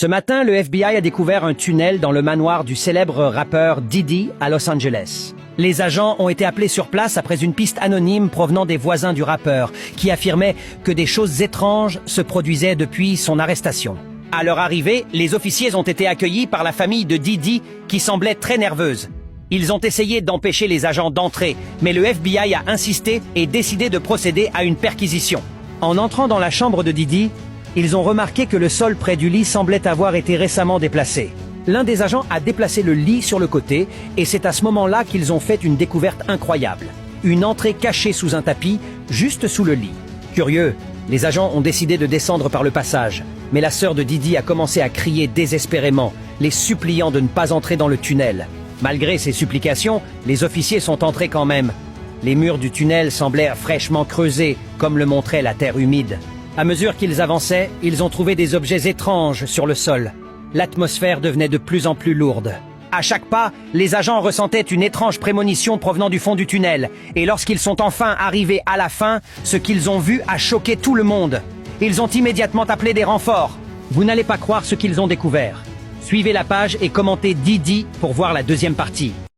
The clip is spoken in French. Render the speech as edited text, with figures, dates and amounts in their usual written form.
Ce matin, le FBI a découvert un tunnel dans le manoir du célèbre rappeur Diddy à Los Angeles. Les agents ont été appelés sur place après une piste anonyme provenant des voisins du rappeur, qui affirmaient que des choses étranges se produisaient depuis son arrestation. À leur arrivée, les officiers ont été accueillis par la famille de Diddy, qui semblait très nerveuse. Ils ont essayé d'empêcher les agents d'entrer, mais le FBI a insisté et décidé de procéder à une perquisition. En entrant dans la chambre de Diddy, ils ont remarqué que le sol près du lit semblait avoir été récemment déplacé. L'un des agents a déplacé le lit sur le côté et c'est à ce moment-là qu'ils ont fait une découverte incroyable. Une entrée cachée sous un tapis, juste sous le lit. Curieux, les agents ont décidé de descendre par le passage. Mais la sœur de Diddy a commencé à crier désespérément, les suppliant de ne pas entrer dans le tunnel. Malgré ces supplications, les officiers sont entrés quand même. Les murs du tunnel semblaient fraîchement creusés, comme le montrait la terre humide. À mesure qu'ils avançaient, ils ont trouvé des objets étranges sur le sol. L'atmosphère devenait de plus en plus lourde. À chaque pas, les agents ressentaient une étrange prémonition provenant du fond du tunnel. Et lorsqu'ils sont enfin arrivés à la fin, ce qu'ils ont vu a choqué tout le monde. Ils ont immédiatement appelé des renforts. Vous n'allez pas croire ce qu'ils ont découvert. Suivez la page et commentez Diddy pour voir la deuxième partie.